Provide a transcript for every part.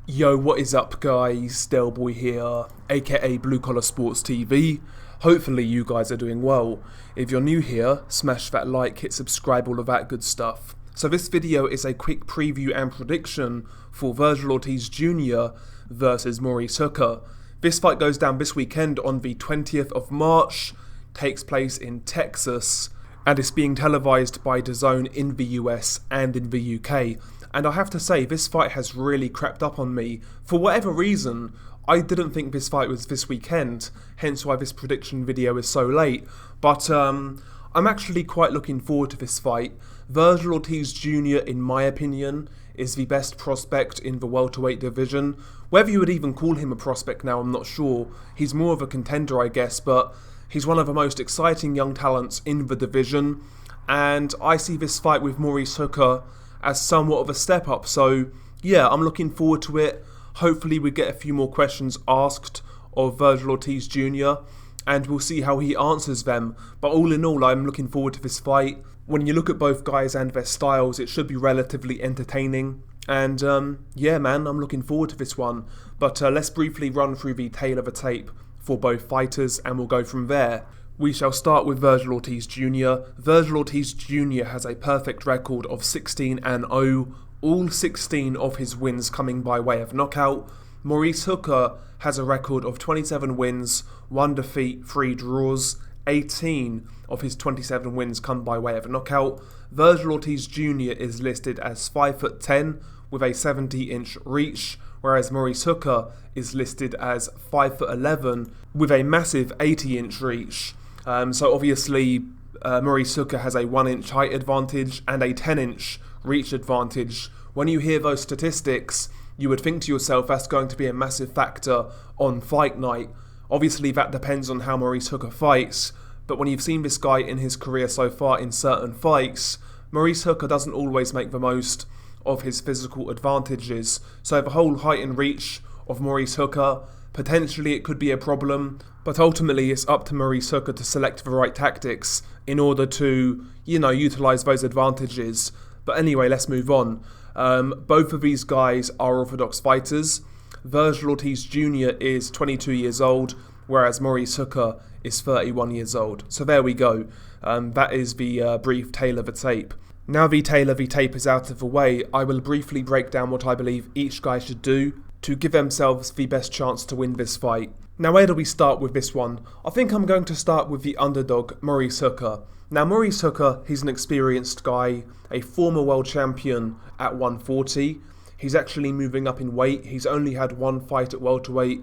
Yo, what is up guys, Delboy here, aka Blue Collar Sports TV. Hopefully you guys are doing well. If you're new here, smash that like, hit subscribe, all of that good stuff. So this video is a quick preview and prediction for Vergil Ortiz Jr. versus Maurice Hooker. This fight goes down this weekend on the 20th of March, takes place in Texas, and is being televised by DAZN in the US and in the UK. And I have to say, this fight has really crept up on me. For whatever reason, I didn't think this fight was this weekend, hence why this prediction video is so late. But I'm actually quite looking forward to this fight. Vergil Ortiz Jr., in my opinion, is the best prospect in the welterweight division. Whether you would even call him a prospect now, I'm not sure. He's more of a contender, I guess, but he's one of the most exciting young talents in the division. And I see this fight with Maurice Hooker as somewhat of a step up. So yeah, I'm looking forward to it. Hopefully we get a few more questions asked of Vergil Ortiz Jr. and we'll see how he answers them. But all in all, I'm looking forward to this fight. When you look at both guys and their styles, it should be relatively entertaining. And yeah man, I'm looking forward to this one. But let's briefly run through the tail of a tape for both fighters and we'll go from there. We shall start with Vergil Ortiz Jr. Vergil Ortiz Jr. has a perfect record of 16-0, all 16 of his wins coming by way of knockout. Maurice Hooker has a record of 27 wins, 1 defeat, 3 draws. 18 of his 27 wins come by way of knockout. Vergil Ortiz Jr. is listed as 5'10" with a 70-inch reach, whereas Maurice Hooker is listed as 5'11" with a massive 80-inch reach. So obviously Maurice Hooker has a 1-inch height advantage and a 10-inch reach advantage. When you hear those statistics, you would think to yourself that's going to be a massive factor on fight night. Obviously that depends on how Maurice Hooker fights, but when you've seen this guy in his career so far in certain fights, Maurice Hooker doesn't always make the most of his physical advantages. So the whole height and reach of Maurice Hooker, potentially it could be a problem, but ultimately it's up to Maurice Hooker to select the right tactics in order to, utilise those advantages. But anyway, let's move on. Both of these guys are orthodox fighters. Vergil Ortiz Jr. is 22 years old, whereas Maurice Hooker is 31 years old. So there we go. That is the brief tail of the tape. Now the tail of the tape is out of the way, I will briefly break down what I believe each guy should do to give themselves the best chance to win this fight. Now where do we start with this one? I think I'm going to start with the underdog, Maurice Hooker. Now Maurice Hooker, he's an experienced guy, a former world champion at 140. He's actually moving up in weight. He's only had one fight at welterweight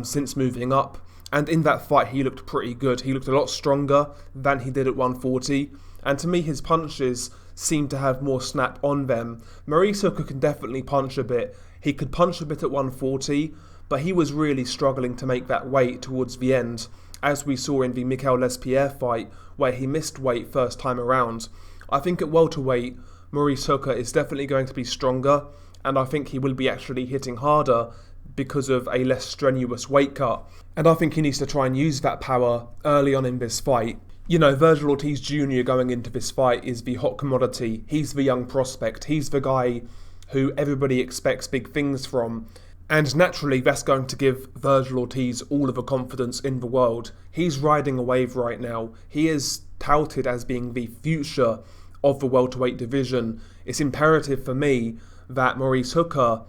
since moving up. And in that fight he looked pretty good. He looked a lot stronger than he did at 140. And to me his punches seem to have more snap on them. Maurice Hooker can definitely punch a bit. He could punch a bit at 140, but he was really struggling to make that weight towards the end, as we saw in the Mikel Lespierre fight, where he missed weight first time around. I think at welterweight, Maurice Hooker is definitely going to be stronger, and I think he will be actually hitting harder because of a less strenuous weight cut. And I think he needs to try and use that power early on in this fight. Vergil Ortiz Jr. going into this fight is the hot commodity. He's the young prospect. He's the guy who everybody expects big things from. And naturally, that's going to give Vergil Ortiz all of the confidence in the world. He's riding a wave right now. He is touted as being the future of the welterweight division. It's imperative for me that Maurice Hooker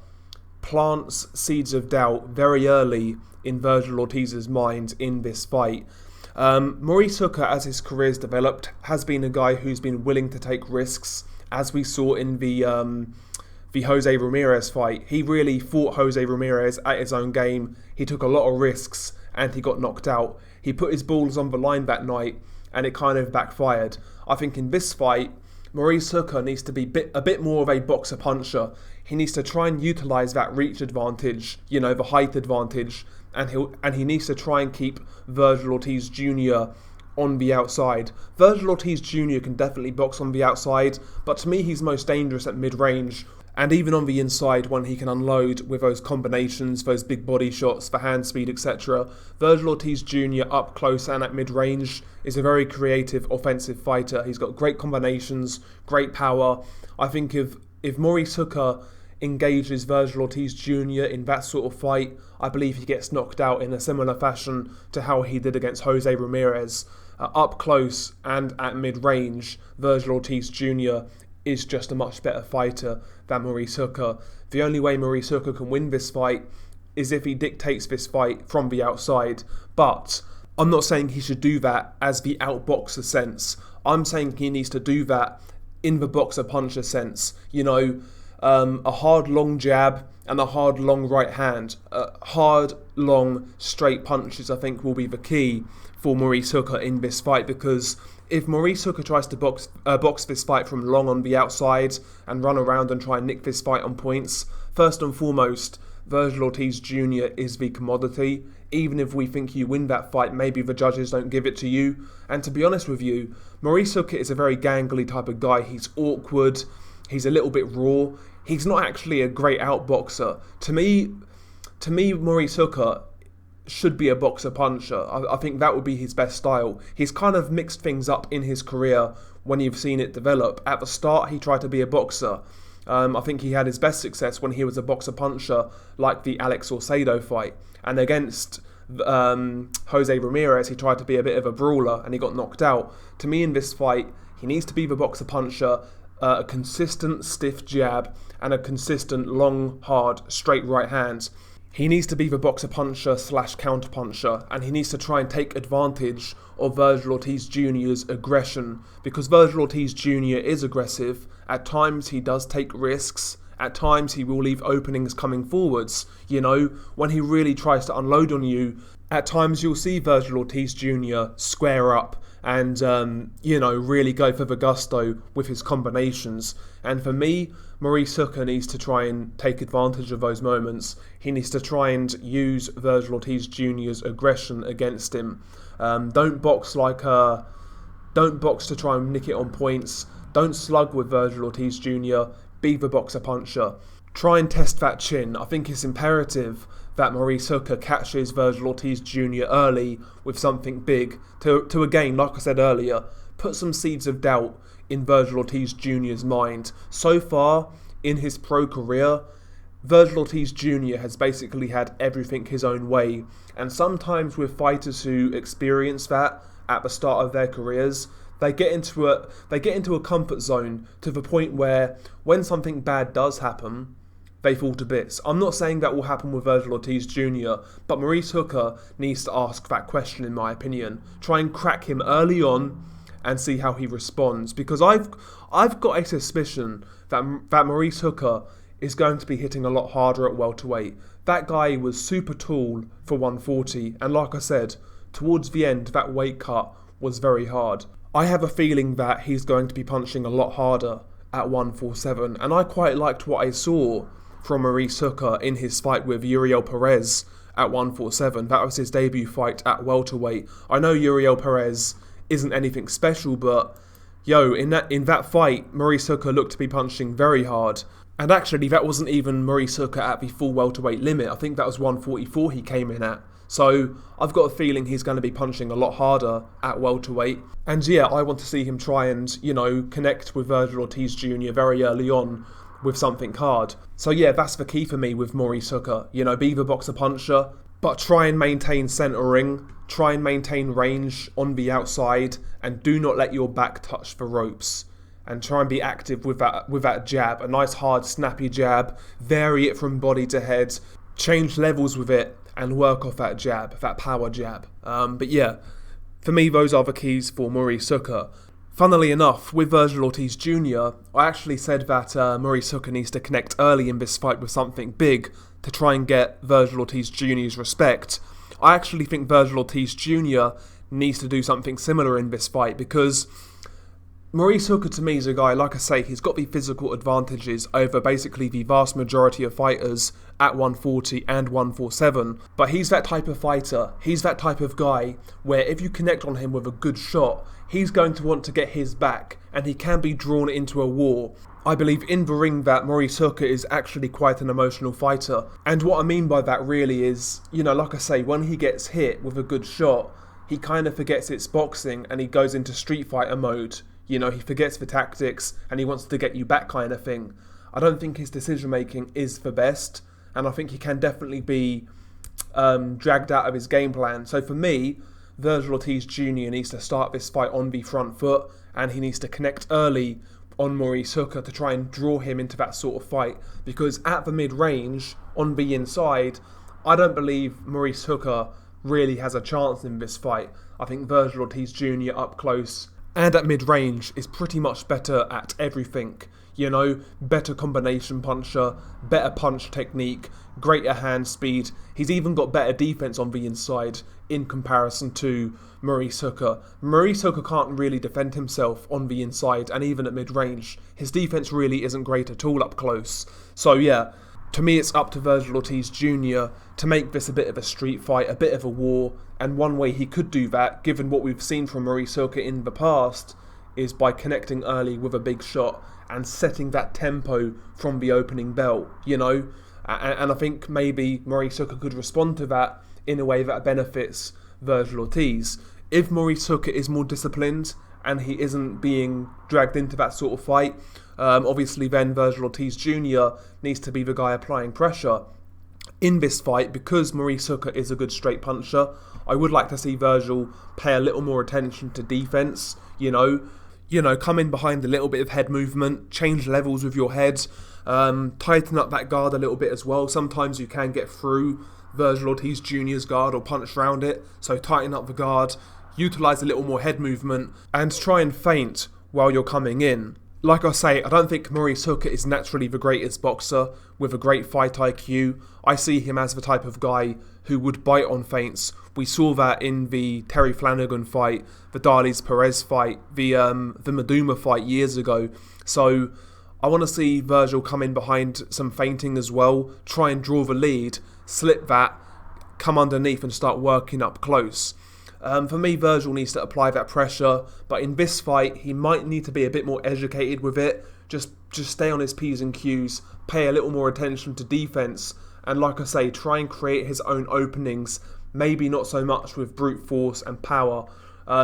plants seeds of doubt very early in Vergil Ortiz's mind in this fight. Maurice Hooker, as his career's developed, has been a guy who's been willing to take risks, as we saw in the Jose Ramirez fight. He really fought Jose Ramirez at his own game. He took a lot of risks and he got knocked out. He put his balls on the line that night and it kind of backfired. I think in this fight, Maurice Hooker needs to be a bit more of a boxer puncher. He needs to try and utilise that reach advantage, the height advantage, and he needs to try and keep Vergil Ortiz Jr. on the outside. Vergil Ortiz Jr. can definitely box on the outside, but to me he's most dangerous at mid-range, and even on the inside when he can unload with those combinations, those big body shots, the hand speed, etc. Vergil Ortiz Jr. up close and at mid-range is a very creative offensive fighter. He's got great combinations, great power. I think if Maurice Hooker engages Vergil Ortiz Jr. in that sort of fight, I believe he gets knocked out in a similar fashion to how he did against Jose Ramirez. Up close and at mid-range, Vergil Ortiz Jr. is just a much better fighter than Maurice Hooker. The only way Maurice Hooker can win this fight is if he dictates this fight from the outside. But I'm not saying he should do that as the outboxer sense. I'm saying he needs to do that in the boxer-puncher sense. A hard, long jab and a hard, long right hand. Hard, long, straight punches, I think, will be the key for Maurice Hooker in this fight, because if Maurice Hooker tries to box this fight from long on the outside and run around and try and nick this fight on points, first and foremost, Vergil Ortiz Jr. is the commodity. Even if we think you win that fight, maybe the judges don't give it to you. And to be honest with you, Maurice Hooker is a very gangly type of guy. He's awkward. He's a little bit raw. He's not actually a great outboxer. To me, Maurice Hooker should be a boxer-puncher. I think that would be his best style. He's kind of mixed things up in his career when you've seen it develop. At the start, he tried to be a boxer. I think he had his best success when he was a boxer-puncher, like the Alex Saucedo fight. And against Jose Ramirez, he tried to be a bit of a brawler and he got knocked out. To me, in this fight, he needs to be the boxer-puncher, a consistent stiff jab and a consistent long, hard, straight right hand. He needs to be the boxer-puncher / counter-puncher, and he needs to try and take advantage of Vergil Ortiz Jr.'s aggression, because Vergil Ortiz Jr. is aggressive. At times he does take risks. At times he will leave openings coming forwards. When he really tries to unload on you, at times you'll see Vergil Ortiz Jr. square up and, really go for the gusto with his combinations. And for me, Maurice Hooker needs to try and take advantage of those moments. He needs to try and use Vergil Ortiz Jr.'s aggression against him. Don't box to try and nick it on points. Don't slug with Vergil Ortiz Jr. Be the boxer-puncher. Try and test that chin. I think it's imperative that Maurice Hooker catches Vergil Ortiz Jr. early with something big to again, like I said earlier, put some seeds of doubt in Vergil Ortiz Jr.'s mind. So far, in his pro career, Vergil Ortiz Jr. has basically had everything his own way. And sometimes with fighters who experience that at the start of their careers, they get into a comfort zone to the point where when something bad does happen, they fall to bits. I'm not saying that will happen with Vergil Ortiz Jr., but Maurice Hooker needs to ask that question, in my opinion. Try and crack him early on and see how he responds, because I've got a suspicion that Maurice Hooker is going to be hitting a lot harder at welterweight. That guy was super tall for 140, and like I said, towards the end, that weight cut was very hard. I have a feeling that he's going to be punching a lot harder at 147, and I quite liked what I saw from Maurice Hooker in his fight with Uriel Perez at 147. That was his debut fight at welterweight. I know Uriel Perez isn't anything special, but in that fight, Maurice Hooker looked to be punching very hard. And actually, that wasn't even Maurice Hooker at the full welterweight limit. I think that was 144 he came in at. So I've got a feeling he's going to be punching a lot harder at welterweight. And yeah, I want to see him try and, connect with Vergil Ortiz Jr. very early on with something hard. So yeah, that's the key for me with Maurice Hooker. Be the boxer-puncher, but try and maintain centering, try and maintain range on the outside, and do not let your back touch the ropes. And try and be active with that jab, a nice hard snappy jab, vary it from body to head, change levels with it, and work off that jab, that power jab. But yeah, for me, those are the keys for Maurice Hooker. Funnily enough, with Vergil Ortiz Jr., I actually said that Maurice Hooker needs to connect early in this fight with something big to try and get Vergil Ortiz Jr.'s respect. I actually think Vergil Ortiz Jr. needs to do something similar in this fight, because Maurice Hooker to me is a guy, like I say, he's got the physical advantages over basically the vast majority of fighters at 140 and 147. But he's that type of fighter, he's that type of guy where if you connect on him with a good shot, he's going to want to get his back and he can be drawn into a war. I believe in the ring that Maurice Hooker is actually quite an emotional fighter. And what I mean by that really is, like I say, when he gets hit with a good shot, he kind of forgets it's boxing and he goes into Street Fighter mode. He forgets the tactics and he wants to get you back kind of thing. I don't think his decision making is the best, and I think he can definitely be dragged out of his game plan. So for me, Vergil Ortiz Jr. needs to start this fight on the front foot, and he needs to connect early on Maurice Hooker to try and draw him into that sort of fight, because at the mid-range, on the inside, I don't believe Maurice Hooker really has a chance in this fight. I think Vergil Ortiz Jr. up close and at mid-range is pretty much better at everything. You know, better combination puncher, better punch technique, greater hand speed. He's even got better defense on the inside in comparison to Maurice Hooker. Maurice Hooker can't really defend himself on the inside, and even at mid-range, his defense really isn't great at all up close. So yeah, to me it's up to Vergil Ortiz Jr. to make this a bit of a street fight, a bit of a war, and one way he could do that, given what we've seen from Maurice Hooker in the past, is by connecting early with a big shot and setting that tempo from the opening bell, you know? And I think maybe Maurice Hooker could respond to that in a way that benefits Vergil Ortiz. If Maurice Hooker is more disciplined and he isn't being dragged into that sort of fight, obviously then Vergil Ortiz Jr. needs to be the guy applying pressure. In this fight, because Maurice Hooker is a good straight puncher, I would like to see Vergil pay a little more attention to defense, you know, come in behind a little bit of head movement, change levels with your head, tighten up that guard a little bit as well. Sometimes you can get through Vergil Ortiz Jr.'s guard or punch around it, so tighten up the guard, utilise a little more head movement, and try and feint while you're coming in. Like I say, I don't think Maurice Hooker is naturally the greatest boxer with a great fight IQ. I see him as the type of guy who would bite on feints. We saw that in the Terry Flanagan fight, the Darlis Perez fight, the Maduma fight years ago. So I want to see Vergil come in behind some feinting as well, try and draw the lead, slip that, come underneath and start working up close. For me, Vergil needs to apply that pressure, but in this fight, he might need to be a bit more educated with it. Just stay on his P's and Q's, pay a little more attention to defense, and like I say, try and create his own openings, maybe not so much with brute force and power.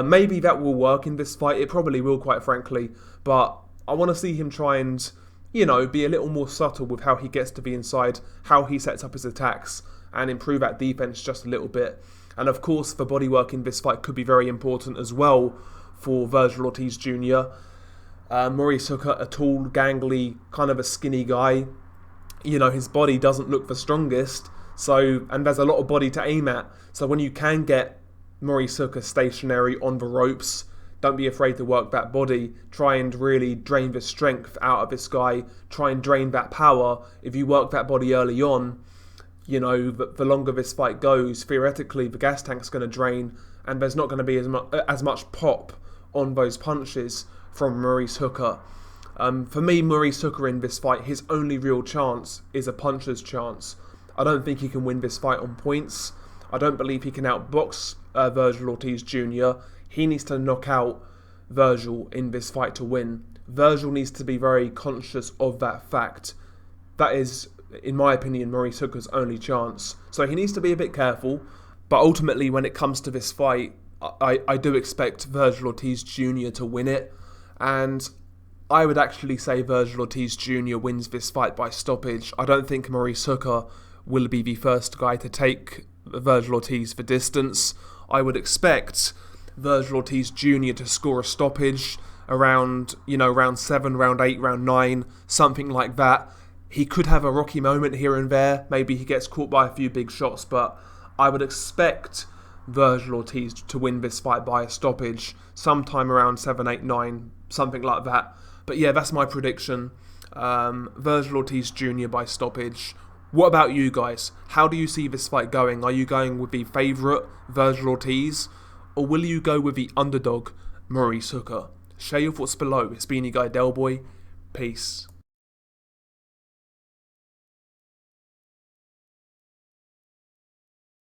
Maybe that will work in this fight, it probably will, quite frankly, but I want to see him try and, you know, be a little more subtle with how he gets to the inside, how he sets up his attacks, and improve that defense just a little bit. And of course, the bodywork in this fight could be very important as well for Vergil Ortiz Jr. Maurice Hooker, a tall, gangly, kind of a skinny guy. You know, his body doesn't look the strongest, and there's a lot of body to aim at. So when you can get Maurice Hooker stationary on the ropes, don't be afraid to work that body. Try and really drain the strength out of this guy. Try and drain that power. If you work that body early on, you know, the longer this fight goes, theoretically the gas tank's going to drain and there's not going to be as much pop on those punches from Maurice Hooker. For me, Maurice Hooker in this fight, his only real chance is a puncher's chance. I don't think he can win this fight on points. I don't believe he can outbox Vergil Ortiz Jr. He needs to knock out Vergil in this fight to win. Vergil needs to be very conscious of that fact. That is, in my opinion, Maurice Hooker's only chance. So he needs to be a bit careful, but ultimately when it comes to this fight, I do expect Vergil Ortiz Jr. to win it, and I would actually say Vergil Ortiz Jr. wins this fight by stoppage. I don't think Maurice Hooker will be the first guy to take Vergil Ortiz the distance. I would expect Vergil Ortiz Jr. to score a stoppage around, round 7, round 8, round 9, something like that. He could have a rocky moment here and there. Maybe he gets caught by a few big shots, but I would expect Vergil Ortiz to win this fight by a stoppage sometime around 7, 8, 9, something like that. But yeah, that's my prediction. Vergil Ortiz Jr. by stoppage. What about you guys? How do you see this fight going? Are you going with the favourite, Vergil Ortiz? Or will you go with the underdog, Maurice Hooker? Share your thoughts below. It's been your guy Delboy. Peace.